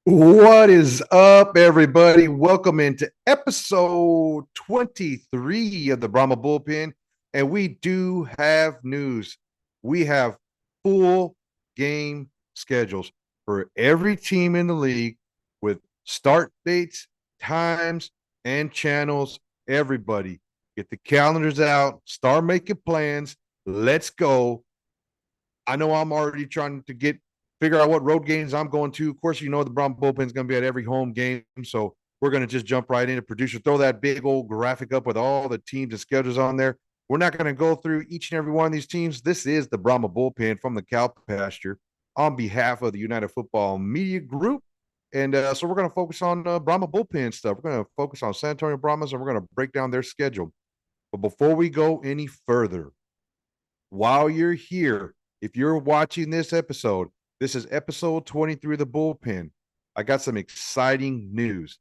What is up, everybody? Welcome into episode 23 of the Brahma Bullpen. And we do have news. We have full game schedules for every team in the league with start dates, times, and channels. Everybody, get the calendars out, start making plans. Let's go. I know I'm already trying to figure out what road games I'm going to. Of course, you know the Brahma Bullpen is going to be at every home game, so we're going to just jump right into producer. Throw that big old graphic up with all the teams and schedules on there. We're not going to go through each and every one of these teams. This is the Brahma Bullpen from the cow pasture on behalf of the United Football Media Group. And so we're going to focus on Brahma Bullpen stuff. We're going to focus on San Antonio Brahmas, and we're going to break down their schedule. But before we go any further, while you're here, if you're watching this episode, this is episode 23 of the Bullpen. I got some exciting news.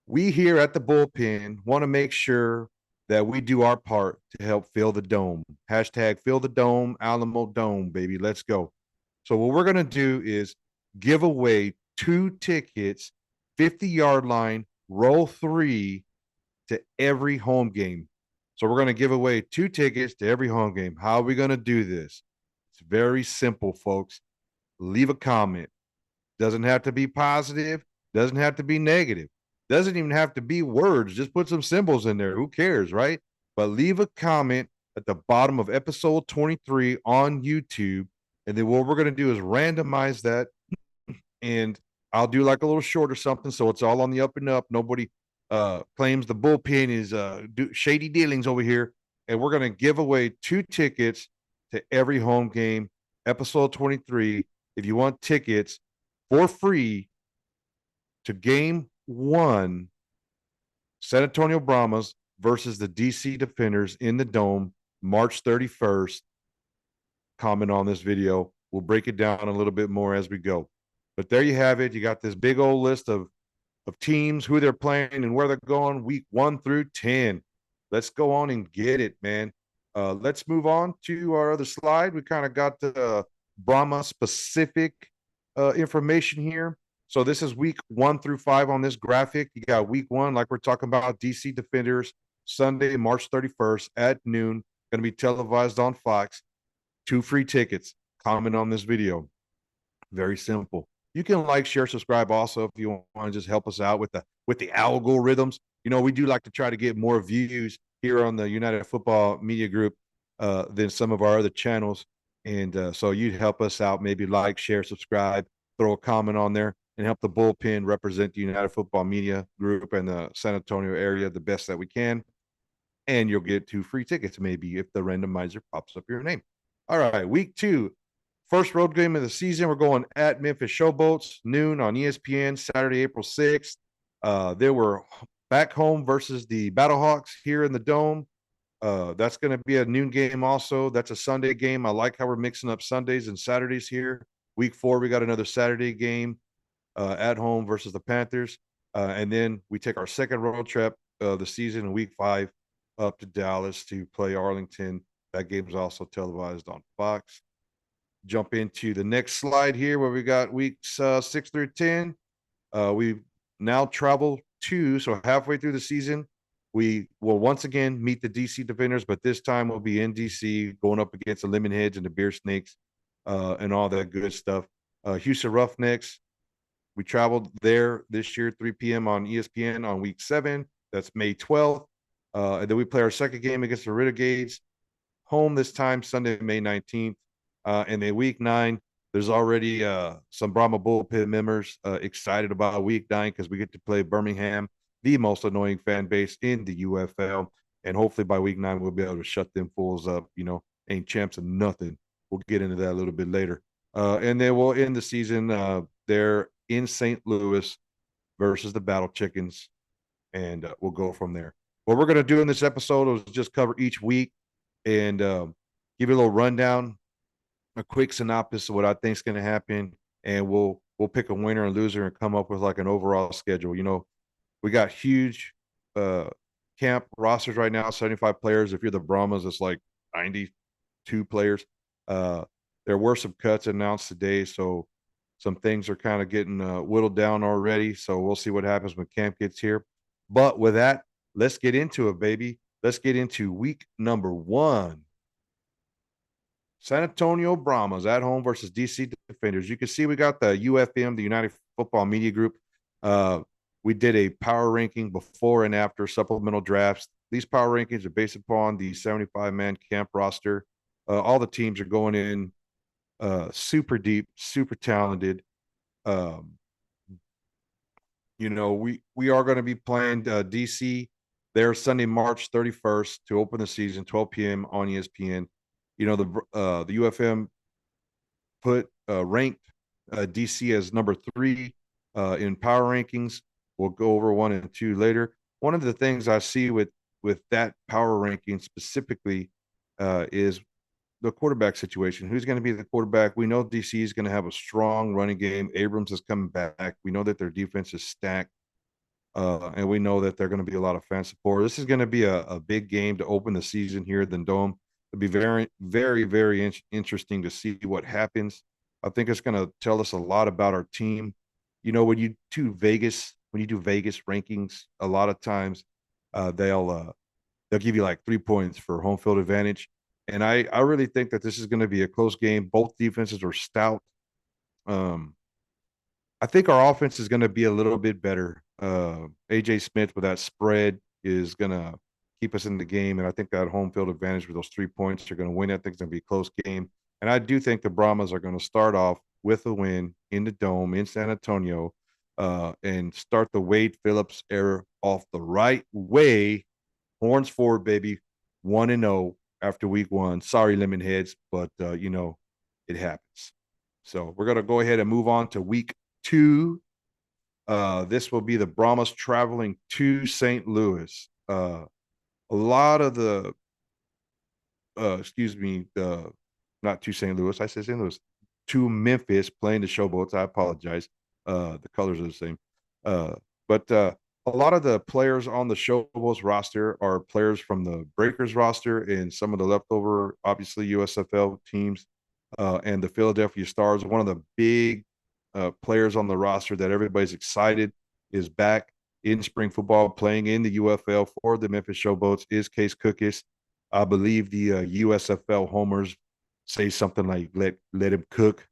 We here at the Bullpen want to make sure that we do our part to help fill the dome. Hashtag fill the dome, Alamo Dome, baby. Let's go. So, what we're going to do is give away 2 tickets, 50-yard line, row 3 to every home game. So we're going to give away 2 tickets to every home game. How are we going to do this? It's very simple, folks. Leave a comment. Doesn't have to be positive, doesn't have to be negative, doesn't even have to be words. Just put some symbols in there. Who cares, right? But leave a comment at the bottom of episode 23 on YouTube. And then what we're going to do is randomize that. And I'll do like a little short or something. So it's all on the up and up. Nobody claims the bullpen is shady dealings over here. And we're going to give away 2 tickets to every home game, episode 23. If you want tickets for free to game 1, San Antonio Brahmas versus the DC Defenders in the Dome, March 31st. Comment on this video. We'll break it down a little bit more as we go. But there you have it. You got this big old list of teams, who they're playing, and where they're going week 1 through 10. Let's go on and get it, man. Let's move on to our other slide. We kind of got the Brahma specific information here. So this is week 1 through 5 on this graphic. You got week 1, like we're talking about, DC Defenders, Sunday, March 31st at noon. Going to be televised on Fox. 2 free tickets. Comment on this video. Very simple. You can like, share, subscribe also if you want to just help us out with the algorithms. You know, we do like to try to get more views here on the United Football Media Group than some of our other channels. And so you'd help us out, maybe like, share, subscribe, throw a comment on there, and help the Bullpen represent the United Football Media Group and the San Antonio area the best that we can. And you'll get 2 free tickets, maybe, if the randomizer pops up your name. All right, week 2. First road game of the season, we're going at Memphis Showboats, noon on ESPN, Saturday, April 6th. They were back home versus the Battlehawks here in the Dome. That's going to be a noon game also. That's a Sunday game. I like how we're mixing up Sundays and Saturdays here. Week 4, we got another Saturday game at home versus the Panthers. And then we take our second road trip of the season in week 5 up to Dallas to play Arlington. That game is also televised on Fox. Jump into the next slide here where we got weeks 6 through 10. We now travel so halfway through the season, we will once again meet the DC Defenders, but this time we'll be in DC going up against the Lemonheads and the Beer Snakes and all that good stuff. Houston Roughnecks, we traveled there this year, 3 p.m. on ESPN on week 7. That's May 12th. And then we play our second game against the Renegades, home this time, Sunday, May 19th. And then week 9, there's already some Brahma Bullpen members excited about week 9 because we get to play Birmingham, the most annoying fan base in the UFL. And hopefully by week 9, we'll be able to shut them fools up. You know, ain't champs of nothing. We'll get into that a little bit later. And then we'll end the season there in St. Louis versus the Battle Chickens. And we'll go from there. What we're going to do in this episode is just cover each week and give you a little rundown, a quick synopsis of what I think is going to happen, and we'll pick a winner and loser and come up with like an overall schedule. You know, we got huge camp rosters right now, 75 players. If you're the Brahmas, it's like 92 players. There were some cuts announced today, so Some things are kind of getting whittled down already. So we'll see what happens when camp gets here. But with that, let's get into it, baby. Let's get into week number 1. San Antonio Brahmas at home versus DC Defenders. You can see we got the UFM, the United Football Media Group. We did a power ranking before and after supplemental drafts. These power rankings are based upon the 75-man camp roster. All the teams are going in super deep, super talented. Um, we are going to be playing DC there Sunday, March 31st to open the season, 12 p.m. on ESPN. The UFM put ranked DC as number 3 in power rankings. We'll go over 1 and 2 later. One of the things I see with that power ranking specifically is the quarterback situation. Who's going to be the quarterback? We know DC is going to have a strong running game. Abrams is coming back. We know that their defense is stacked. And we know that they're going to be a lot of fan support. This is going to be a big game to open the season here at the Dome. It'll be very, very, very interesting to see what happens. I think it's going to tell us a lot about our team. When you do Vegas rankings, a lot of times they'll give you like 3 points for home field advantage. And I really think that this is going to be a close game. Both defenses are stout. I think our offense is going to be a little bit better. AJ Smith with that spread is going to keep us in the game. And I think that home field advantage with those 3 points are going to win. I think it's going to be a close game. And I do think the Brahmas are going to start off with a win in the Dome in San Antonio and start the Wade Phillips era off the right way. Horns forward, baby. 1-0 after week 1. Sorry, lemon heads, but it happens. So we're going to go ahead and move on to week 2. This will be the Brahmas traveling to St. Louis. A lot of the not to St. Louis. I said St. Louis. To Memphis, playing the Showboats. I apologize. The colors are the same. But a lot of the players on the Showboats roster are players from the Breakers roster and some of the leftover, obviously, USFL teams and the Philadelphia Stars. One of the big players on the roster that everybody's excited is back in spring football, playing in the UFL for the Memphis Showboats is Case Cookis. I believe the USFL homers say something like let him cook,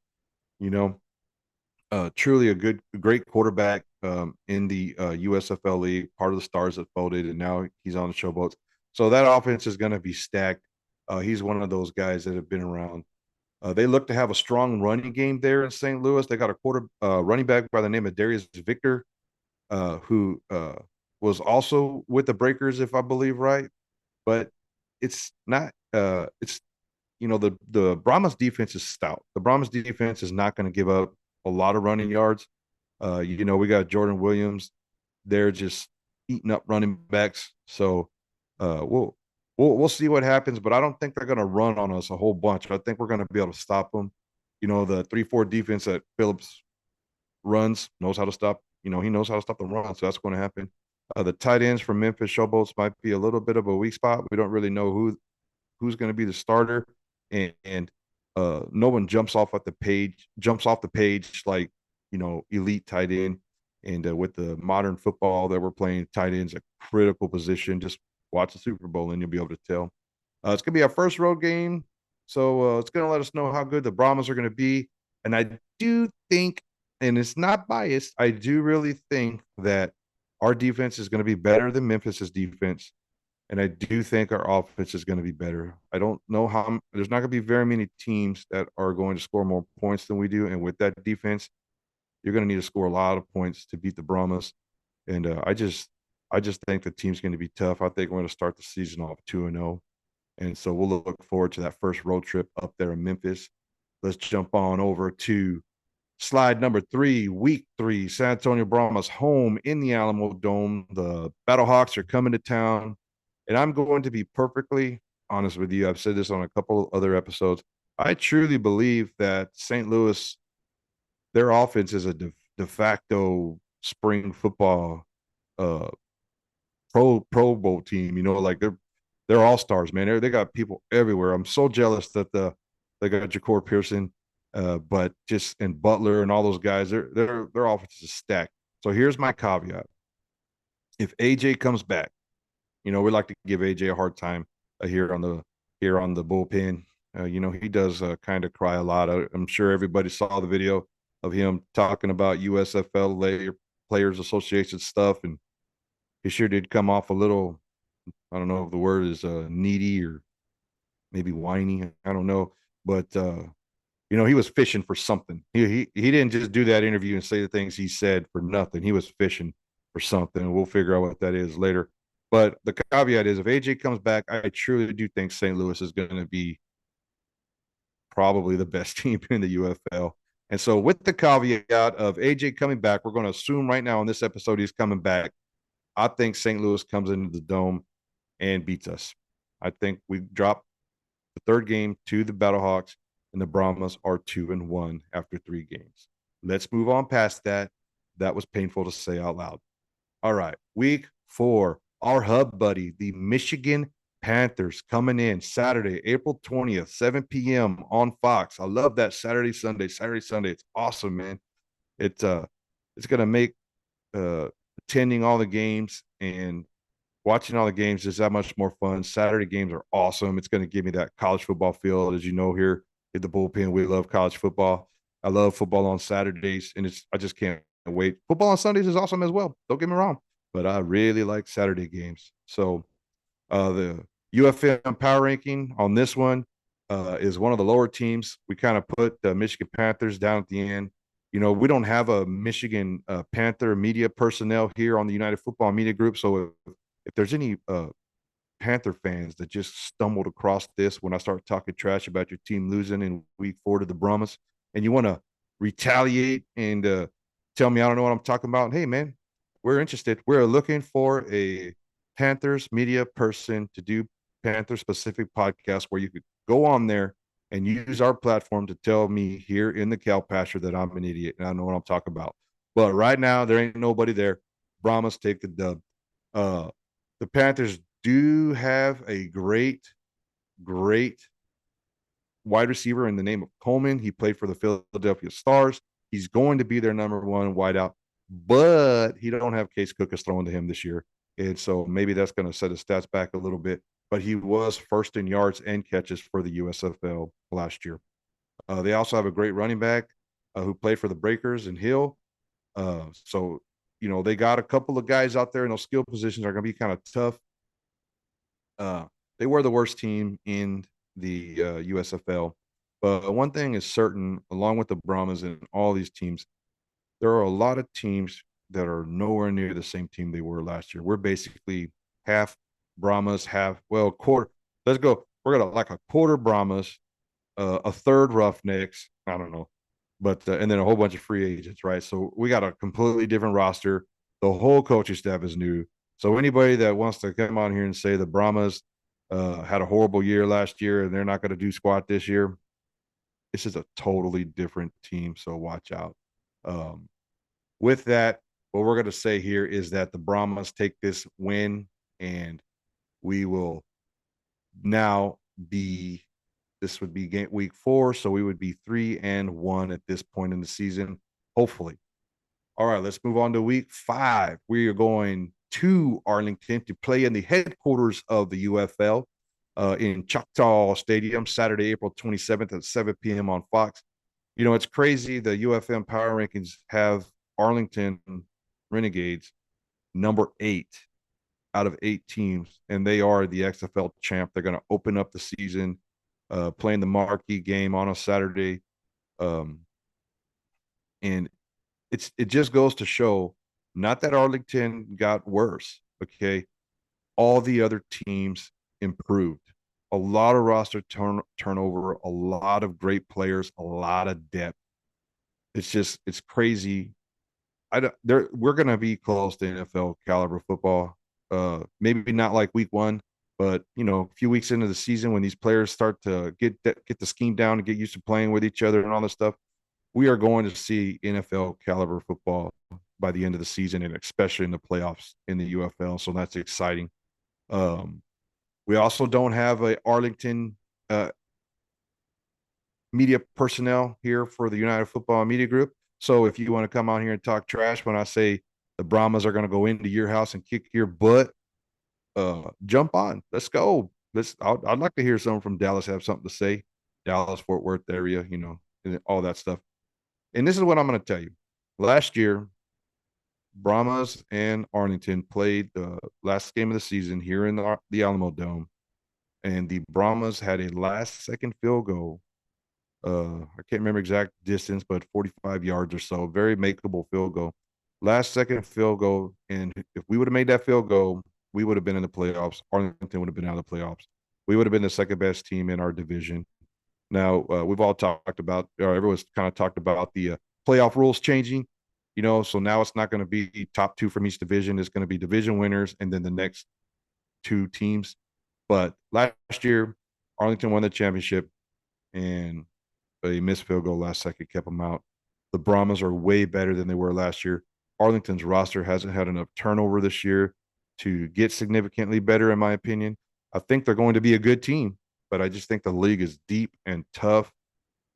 truly a great quarterback in the USFL league, part of the Stars that folded, and now he's on the Showboats. So that offense is going to be stacked. He's one of those guys that have been around. They look to have a strong running game there in St. Louis. They got a running back by the name of Darius Victor, who was also with the Breakers, if I believe right. But it's not. The Brahmas defense is stout. The Brahmas defense is not going to give up a lot of running yards. We got Jordan Williams. They're just eating up running backs. So we'll see what happens, but I don't think they're going to run on us a whole bunch. I think we're going to be able to stop them. The 3-4 defense that Phillips runs knows how to stop. He knows how to stop the run, so that's going to happen. The tight ends from Memphis Showboats might be a little bit of a weak spot. We don't really know who's going to be the starter, and no one jumps off the page like elite tight end. And with the modern football that we're playing, tight end's a critical position. Just watch the Super Bowl and you'll be able to tell. It's going to be our first road game, so it's going to let us know how good the Brahmas are going to be. And I do think, and it's not biased, I do really think that our defense is going to be better than Memphis's defense. And I do think our offense is going to be better. I don't know how – there's not going to be very many teams that are going to score more points than we do. And with that defense, you're going to need to score a lot of points to beat the Brahmas. And I just think the team's going to be tough. I think we're going to start the season off 2-0. And so we'll look forward to that first road trip up there in Memphis. Let's jump on over to slide number 3, week 3, San Antonio Brahmas home in the Alamo Dome. The Battlehawks are coming to town. And I'm going to be perfectly honest with you. I've said this on a couple other episodes. I truly believe that St. Louis, their offense is a de facto spring football Pro Bowl team. Like they're all stars, man. They got people everywhere. I'm so jealous that they got Ja'Cour Pearson. But just and Butler and all those guys, their offense is stacked. So here's my caveat: if AJ comes back, we like to give AJ a hard time here on the bullpen. He does kind of cry a lot. I'm sure everybody saw the video of him talking about USFL Players Association stuff, and he sure did come off a little. I don't know if the word is needy or maybe whiny. I don't know, but he was fishing for something. He didn't just do that interview and say the things he said for nothing. He was fishing for something. We'll figure out what that is later. But the caveat is if AJ comes back, I truly do think St. Louis is going to be probably the best team in the UFL. And so with the caveat of AJ coming back, we're going to assume right now in this episode he's coming back. I think St. Louis comes into the Dome and beats us. I think we drop the third game to the Battlehawks, and the Brahmas are 2-1 after 3 games. Let's move on past that. That was painful to say out loud. All right, week 4, our hub buddy, the Michigan Panthers, coming in Saturday, April 20th, 7 p.m. on Fox. I love that Saturday, Sunday. It's awesome, man. It's gonna make attending all the games and watching all the games is that much more fun. Saturday games are awesome. It's going to give me that college football feel. As you know, here at the bullpen, we love college football. I love football on Saturdays, and I just can't wait. Football on Sundays is awesome as well. Don't get me wrong, but I really like Saturday games. So the UFL power ranking on this one is one of the lower teams. We kind of put the Michigan Panthers down at the end. We don't have a Michigan Panther media personnel here on the United Football Media Group. So if there's any Panther fans that just stumbled across this when I start talking trash about your team losing in week 4 to the Brahmas, and you want to retaliate and tell me I don't know what I'm talking about, hey, man, we're interested. We're looking for a Panthers media person to do Panther-specific podcasts where you could go on there and use our platform to tell me here in the cow pasture that I'm an idiot and I know what I'm talking about. But right now, there ain't nobody there. Brahmas take the dub. The Panthers do have a great wide receiver in the name of Coleman. He played for the Philadelphia Stars. He's going to be their number 1 wideout, but he don't have Case Cookers throwing to him this year. And so maybe that's going to set his stats back a little bit. But he was first in yards and catches for the USFL last year. They also have a great running back who played for the Breakers and Hill. So they got a couple of guys out there in those skill positions are going to be kind of tough. They were the worst team in the USFL. But one thing is certain, along with the Brahmas and all these teams, there are a lot of teams that are nowhere near the same team they were last year. We're basically half Brahmas, quarter. Let's go. We're going to like a quarter Brahmas, a third Roughnecks. I don't know. But and then a whole bunch of free agents, right? So we got a completely different roster. The whole coaching staff is new. So anybody that wants to come on here and say the Brahmas had a horrible year last year and they're not going to do squat this year, this is a totally different team. So watch out. With that, what we're going to say here is that the Brahmas take this win, and we will now be. This would be week 4, so we would be 3-1 at this point in the season, hopefully. All right, let's move on to week 5. We are going to Arlington to play in the headquarters of the UFL in Choctaw Stadium, Saturday, April 27th at 7 p.m. on Fox. It's crazy. The UFM power rankings have Arlington Renegades number 8 out of 8 teams, and they are the XFL champ. They're going to open up the season playing the marquee game on a Saturday. And it just goes to show, not that Arlington got worse, okay? All the other teams improved. A lot of roster turnover, a lot of great players, a lot of depth. It's crazy. We're going to be close to NFL caliber football. Maybe not like week 1, but a few weeks into the season when these players start to get the scheme down and get used to playing with each other and all this stuff, we are going to see NFL caliber football by the end of the season, and especially in the playoffs in the UFL. So that's exciting. We also don't have a Arlington media personnel here for the United Football Media Group. So if you want to come on here and talk trash when I say the Brahmas are going to go into your house and kick your butt, jump on. Let's go. I'd like to hear someone from Dallas have something to say. Dallas, Fort Worth area, and all that stuff. And this is what I'm going to tell you. Last year, Brahmas and Arlington played the last game of the season here in the Alamo Dome, and the Brahmas had a last-second field goal. I can't remember exact distance, but 45 yards or so. Very makeable field goal. Last-second field goal, and if we would have made that field goal, we would have been in the playoffs. Arlington would have been out of the playoffs. We would have been the second-best team in our division. Now, we've all talked about, everyone's kind of talked about the playoff rules changing, so now it's not going to be top two from each division. It's going to be division winners and then the next two teams. But last year, Arlington won the championship, and a missed field goal last second kept them out. The Brahmas are way better than they were last year. Arlington's roster hasn't had enough turnover this year to get significantly better, in my opinion. I think they're going to be a good team, but I just think the league is deep and tough.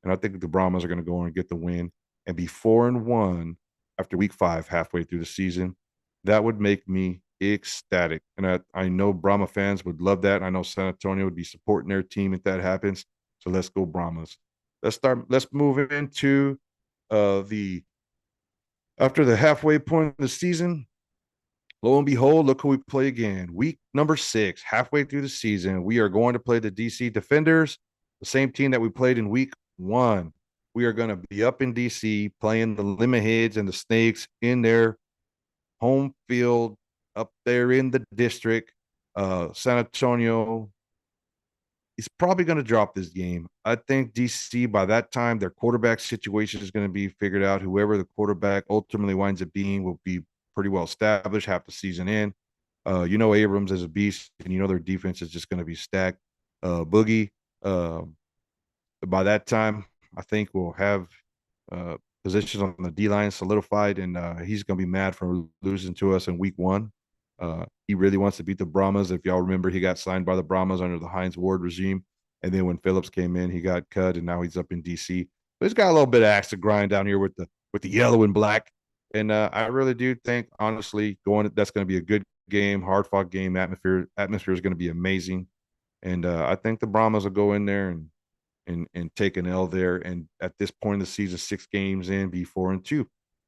And I think the Brahmas are going to go in and get the win and be 4-1 after week 5, halfway through the season. That would make me ecstatic. And I know Brahma fans would love that. I know San Antonio would be supporting their team if that happens. So let's go Brahmas. Let's move into the after the halfway point of the season. Lo and behold, look who we play again. Week number 6, halfway through the season, we are going to play the DC Defenders, the same team that we played in week 1. We are going to be up in DC playing the Lemonheads and the Snakes in their home field up there in the district. San Antonio is probably going to drop this game. I think DC, by that time, their quarterback situation is going to be figured out. Whoever the quarterback ultimately winds up being will be pretty well established half the season in. Abrams is a beast, and their defense is just going to be stacked. Boogie, by that time, I think we'll have positions on the D-line solidified, and he's going to be mad for losing to us in week 1. He really wants to beat the Brahmas. If y'all remember, he got signed by the Brahmas under the Hines Ward regime, and then when Phillips came in, he got cut, and now he's up in DC. But he's got a little bit of axe to grind down here with the yellow and black. And I really do think, honestly, that's going to be a good game, hard fought game. Atmosphere is going to be amazing, and I think the Brahmas will go in there and take an L there. And at this point in the season, 6 games in, be 4-2.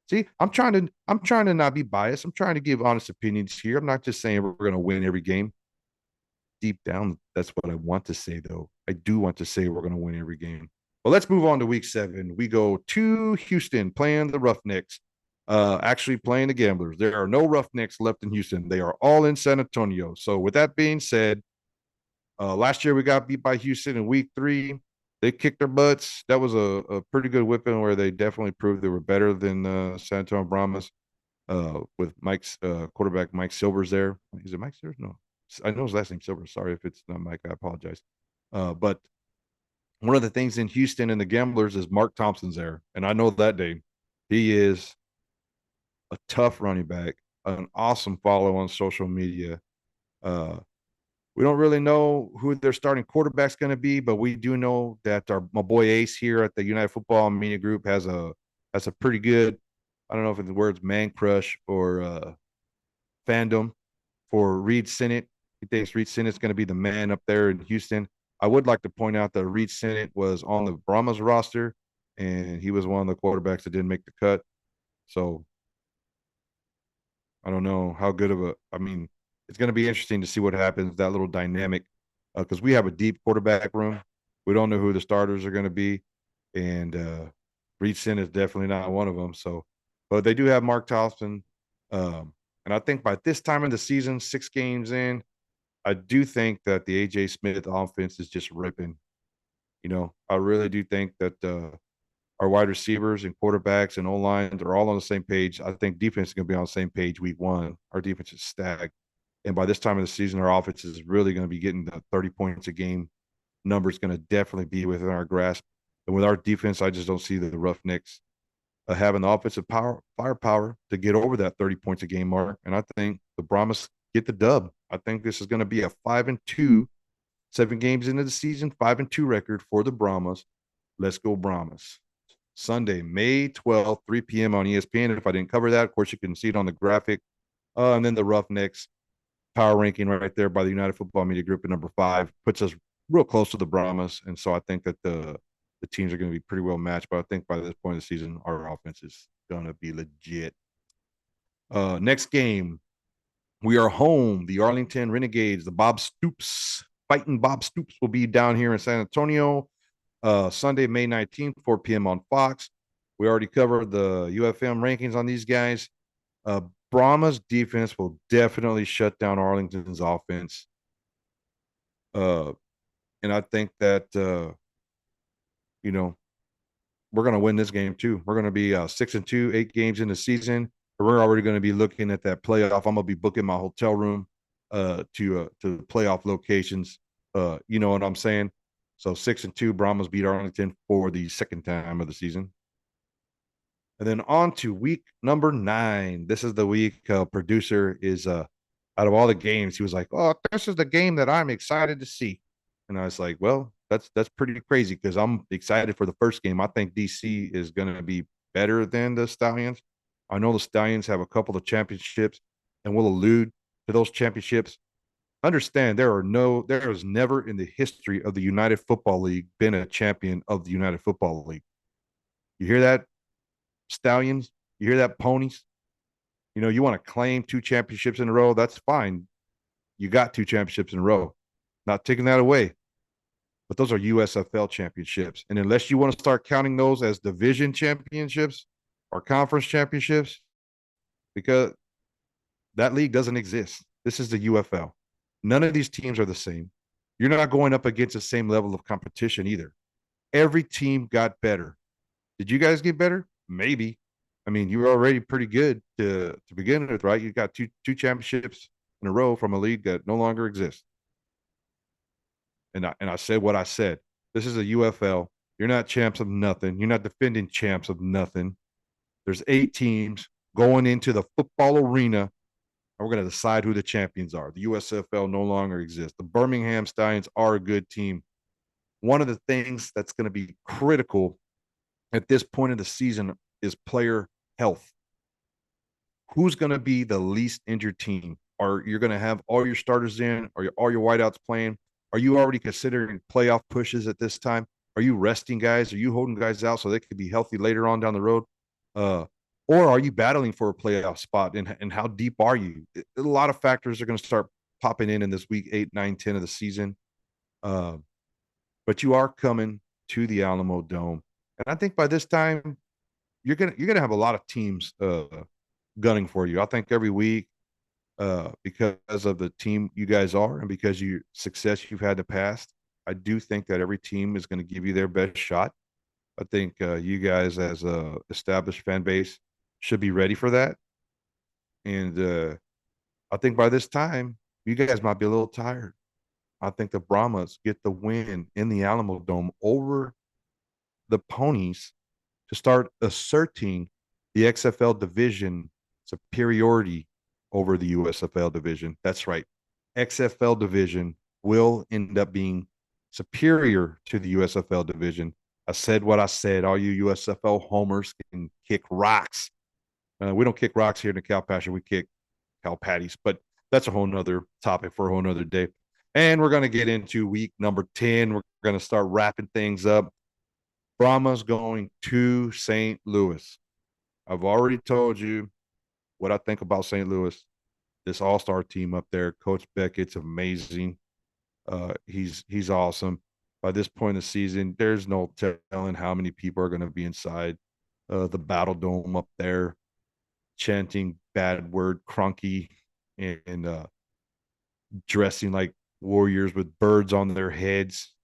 See, I'm trying to not be biased. I'm trying to give honest opinions here. I'm not just saying we're going to win every game. Deep down, that's what I want to say, though. I do want to say we're going to win every game. But let's move on to week 7. We go to Houston playing the Roughnecks. Actually playing the Gamblers. There are no Roughnecks left in Houston. They are all in San Antonio. So with that being said, last year we got beat by Houston in week 3. They kicked their butts. That was a pretty good whipping where they definitely proved they were better than San Antonio Brahmas with Mike's quarterback Mike Silvers there. Is it Mike Silvers? No. I know his last name Silvers. Sorry if it's not Mike. I apologize. But one of the things in Houston and the Gamblers is Mark Thompson's there. And I know that day. He is a tough running back, an awesome follow on social media. We don't really know who their starting quarterback's going to be, but we do know that my boy Ace here at the United Football Media Group has a pretty good, I don't know if it's the words man crush or fandom for Reed Sinnett. He thinks Reed Sinnett's going to be the man up there in Houston. I would like to point out that Reed Sinnett was on the Brahmas roster, and he was one of the quarterbacks that didn't make the cut. So I don't know how good of it's going to be interesting to see what happens, that little dynamic, because we have a deep quarterback room. We don't know who the starters are going to be, and Reed Sin is definitely not one of them. So, but they do have Mark Thompson, and I think by this time in the season, 6 games in, I do think that the A.J. Smith offense is just ripping. I really do think that our wide receivers and quarterbacks and O-lines are all on the same page. I think defense is going to be on the same page week 1. Our defense is stacked. And by this time of the season, our offense is really going to be getting the 30 points a game number is going to definitely be within our grasp. And with our defense, I just don't see the Roughnecks having the offensive firepower to get over that 30 points a game mark. And I think the Brahmas get the dub. I think this is going to be a 5-2, 7 games into the season, 5-2 record for the Brahmas. Let's go Brahmas. Sunday, May 12th, 3 p.m. on ESPN. If I didn't cover that, of course, you can see it on the graphic. And then the Roughnecks power ranking right there by the United Football Media Group at number 5 puts us real close to the Brahmas. And so I think that the teams are going to be pretty well matched. But I think by this point of the season, our offense is going to be legit. Next game, we are home. The Arlington Renegades, the Bob Stoops, fighting Bob Stoops will be down here in San Antonio. Sunday, May 19th, 4 p.m. on Fox. We already covered the UFM rankings on these guys. Brahma's defense will definitely shut down Arlington's offense. And I think that, we're going to win this game too. We're going to be 6-2, 8 games in the season. We're already going to be looking at that playoff. I'm going to be booking my hotel room to playoff locations. You know what I'm saying? So 6-2, Brahmas beat Arlington for the second time of the season. And then on to week number 9. This is the week producer is out of all the games, he was like, "Oh, this is the game that I'm excited to see." And I was like, "Well, that's pretty crazy because I'm excited for the first game. I think DC is going to be better than the Stallions. I know the Stallions have a couple of championships, and we'll allude to those championships. Understand there has never in the history of the United Football League been a champion of the United Football League. You hear that, Stallions? You hear that, ponies? You want to claim 2 championships in a row? That's fine. You got 2 championships in a row. Not taking that away. But those are USFL championships. And unless you want to start counting those as division championships or conference championships, because that league doesn't exist. This is the UFL. None of these teams are the same. You're not going up against the same level of competition either. Every team got better. Did you guys get better? Maybe. I mean, you were already pretty good to begin with, right? You got two championships in a row from a league that no longer exists. And I said what I said. This is a UFL. You're not champs of nothing. You're not defending champs of nothing. There's 8 teams going into the football arena, and we're going to decide who the champions are. The USFL no longer exists. The Birmingham Stallions are a good team. One of the things that's going to be critical at this point of the season is player health. Who's going to be the least injured team? Are you going to have all your starters in? Are all your wideouts playing? Are you already considering playoff pushes at this time? Are you resting guys? Are you holding guys out so they could be healthy later on down the road? Or are you battling for a playoff spot? And how deep are you? A lot of factors are going to start popping in this week 8, 9, 10 of the season. But you are coming to the Alamo Dome. And I think by this time, you're gonna have a lot of teams gunning for you. I think every week, because of the team you guys are and because you success you've had in the past, I do think that every team is going to give you their best shot. I think you guys, as a established fan base, should be ready for that. And I think by this time, you guys might be a little tired. I think the Brahmas get the win in the Alamo Dome over the Ponies to start asserting the XFL division superiority over the USFL division. That's right. XFL division will end up being superior to the USFL division. I said what I said. All you USFL homers can kick rocks. We don't kick rocks here in the cow pasture. We kick cow patties, but that's a whole nother topic for a whole nother day. And we're going to get into week number 10. We're going to start wrapping things up. Brahma's going to St. Louis. I've already told you what I think about St. Louis. This all-star team up there, Coach Beckett's amazing. He's awesome. By this point in the season, there's no telling how many people are going to be inside the Battle Dome up there, chanting bad word crunky and dressing like warriors with birds on their heads.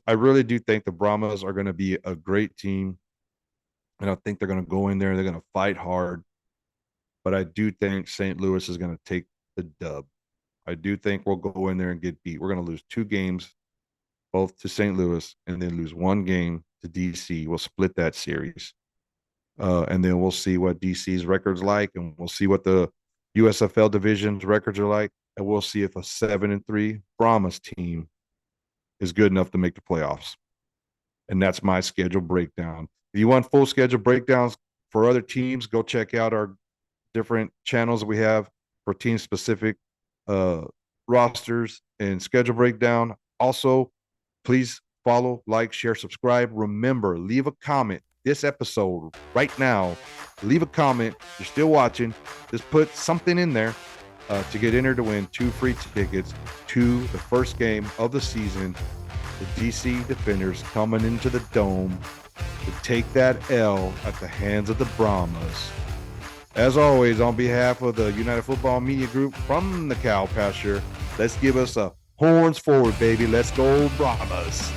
I really do think the Brahmas are going to be a great team. And I think they're going to go in there. They're going to fight hard. But I do think St. Louis is going to take the dub. I do think we'll go in there and get beat. We're going to lose 2 games, both to St. Louis, and then lose 1 game to DC. We'll split that series. And then we'll see what DC's record's like, and we'll see what the USFL division's records are like. And we'll see if a 7-3 Brahmas team is good enough to make the playoffs. and that's my schedule breakdown. If you want full schedule breakdowns for other teams, go check out our different channels we have for team specific rosters and schedule breakdown. Also, please follow, like, share, subscribe. Remember, leave a comment this episode right now. Leave a comment. You're still watching. Just put something in there to get entered to win 2 free tickets to the first game of the season. The DC Defenders coming into the Dome to take that L at the hands of the Brahmas. As always, on behalf of the United Football Media Group from the cow pasture, let's give us a horns forward, baby. Let's go Brahmas.